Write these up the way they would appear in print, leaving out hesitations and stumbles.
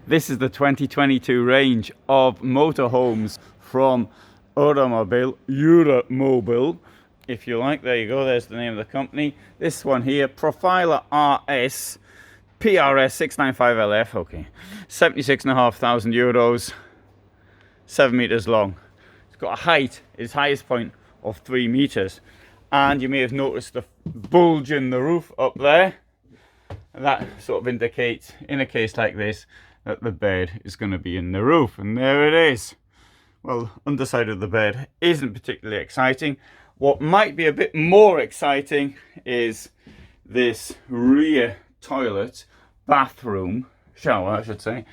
This is the 2022 range of motorhomes from Eura Mobil, if you like. There you go, there's the name of the company. This one here, Profila RS PRS 695LF, okay, 76,500 euros, 7 meters long. It's got a height, its highest point of 3 meters, and you may have noticed the bulge in the roof up there. And that sort of indicates, in a case like this, that the bed is going to be in the roof, and there it is. Well, underside of the bed isn't particularly exciting. What might be a bit more exciting is this rear toilet, bathroom, shower I should say,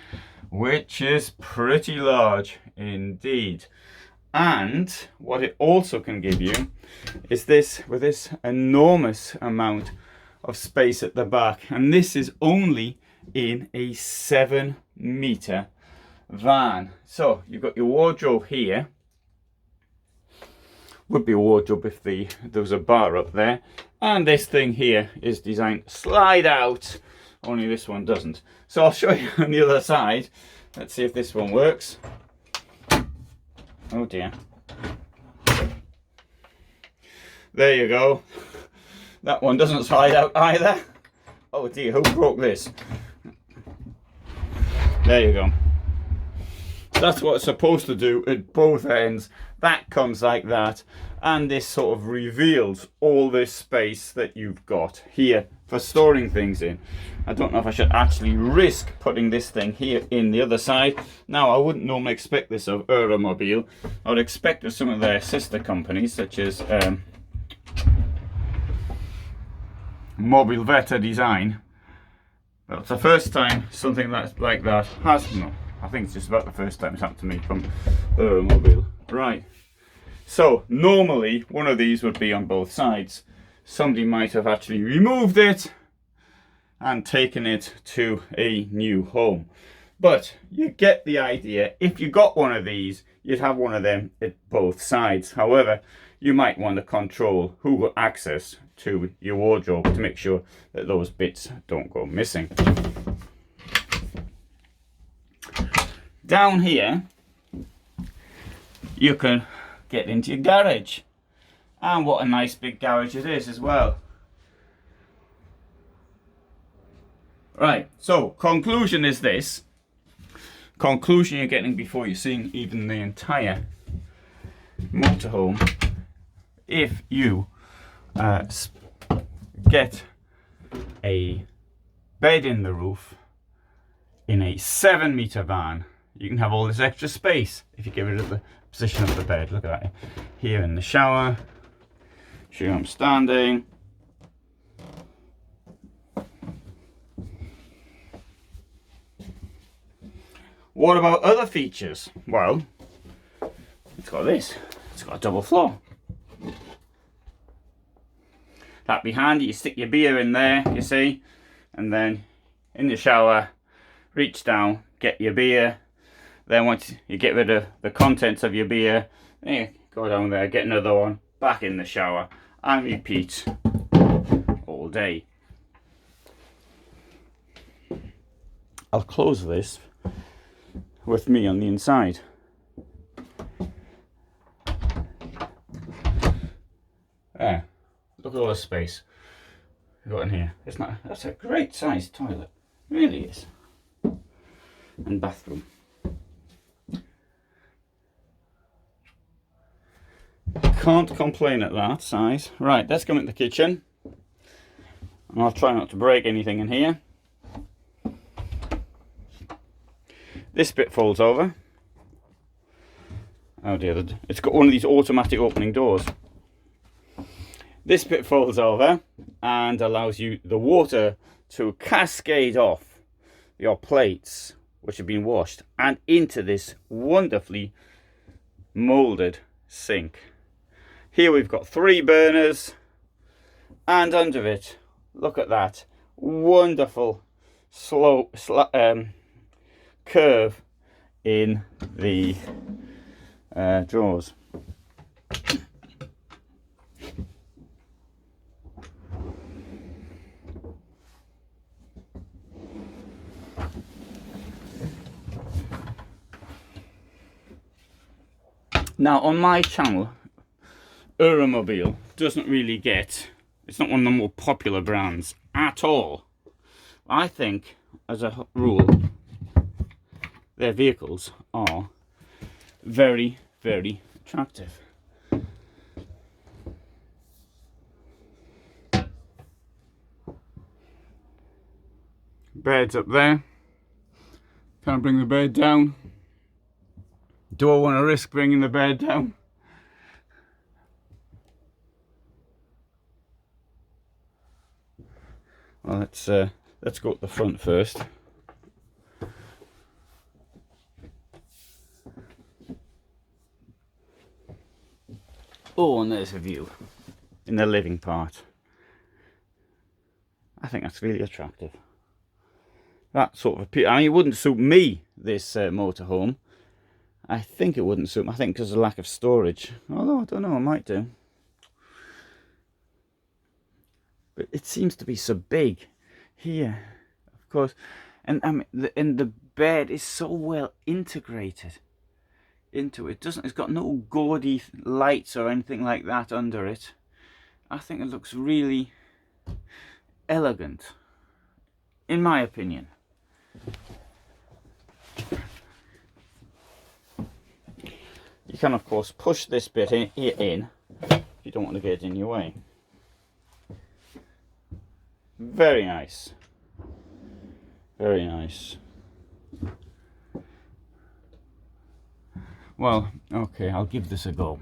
which is pretty large indeed. And what it also can give you is this, with this enormous amount of space at the back, and this is only in a 7-meter van. So you've got your wardrobe here. Would be a wardrobe if there was a bar up there, and this thing here is designed to slide out, only this one doesn't. So I'll show you on the other side. Let's see if this one works. Oh dear, there you go. That one doesn't slide out either. Oh dear, who broke this? There you go. That's what it's supposed to do at both ends. That comes like that, and this sort of reveals all this space that you've got here for storing things in. I don't know if I should actually risk putting this thing here in the other side. Now, I wouldn't normally expect this of Eura Mobil. I would expect of some of their sister companies, such as Mobilvetta Design. But it's the first time something that's like that has, no, I think it's just about the first time it's happened to me from Eura Mobil. Right, so normally one of these would be on both sides. Somebody might have actually removed it and taken it to a new home. But you get the idea. If you got one of these, you'd have one of them at both sides. However, you might want to control who got access to your wardrobe to make sure that those bits don't go missing. Down here, you can get into your garage. And what a nice big garage it is as well. Right, so conclusion is this. Conclusion you're getting before you're seeing even the entire motorhome. If you get a bed in the roof in a 7-meter van, you can have all this extra space if you get rid of the position of the bed. Look at that here in the shower. Show you I'm standing. What about other features? Well, it's got this. It's got a double floor. That'd be handy. You stick your beer in there, you see, and then in the shower, reach down, get your beer. Then once you get rid of the contents of your beer, you go down there, get another one, back in the shower, and repeat all day. I'll close this with me on the inside. There. Look at all the space we've got in here. It's not, that's a great sized toilet. It really is. And bathroom. Can't complain at that size. Right, let's come into the kitchen. And I'll try not to break anything in here. This bit folds over. Oh dear, it's got one of these automatic opening doors. This bit folds over and allows you the water to cascade off your plates, which have been washed, and into this wonderfully molded sink. Here we've got 3 burners, and under it, look at that wonderful slope curve in the drawers. Now on my channel, Eura Mobil doesn't really get, it's not one of the more popular brands at all. I think, as a rule, their vehicles are very, very attractive. Bed's up there. Can't bring the bed down. Do I want to risk bringing the bed down? Well, let's go to the front first. Oh, and there's a view in the living part. I think that's really attractive. That sort of, I mean, it wouldn't suit me, this motorhome. I think it wouldn't suit me. I think because of the lack of storage. Although, I don't know, it might do. But it seems to be so big here, of course. And I mean, the bed is so well integrated into it. It's got no gaudy lights or anything like that under it. I think it looks really elegant, in my opinion. You can of course push this bit in if you don't want to get it in your way. Very nice. Very nice. Well, okay, I'll give this a go.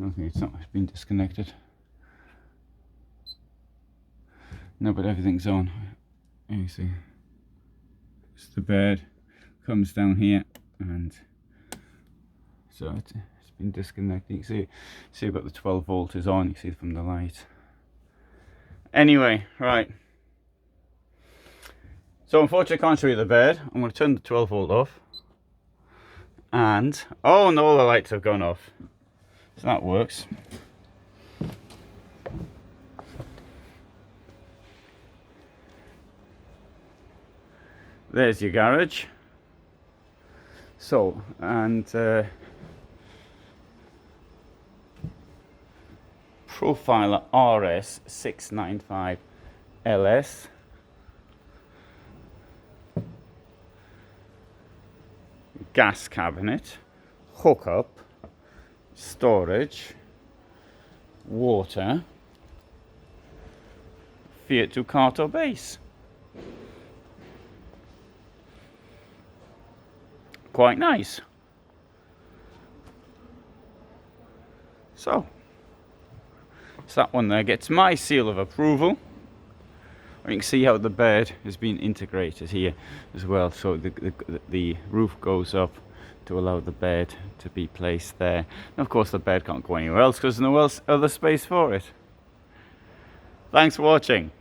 Okay, it's been disconnected. No, but everything's on. You see, it's the bed, comes down here, and so it's been disconnected. You can see I've got the 12 volt is on. You see from the light. Anyway, right. So unfortunately I can't show you the bed. I'm going to turn the 12 volt off. And, oh no, the lights have gone off. So that works. There's your garage. So, and Profila RS 695 LS. Gas cabinet, hookup, storage, water, Fiat Ducato base. Quite nice. So that one there gets my seal of approval. You can see how the bed has been integrated here as well. So the roof goes up to allow the bed to be placed there. And of course the bed can't go anywhere else because there's no other space for it. Thanks for watching.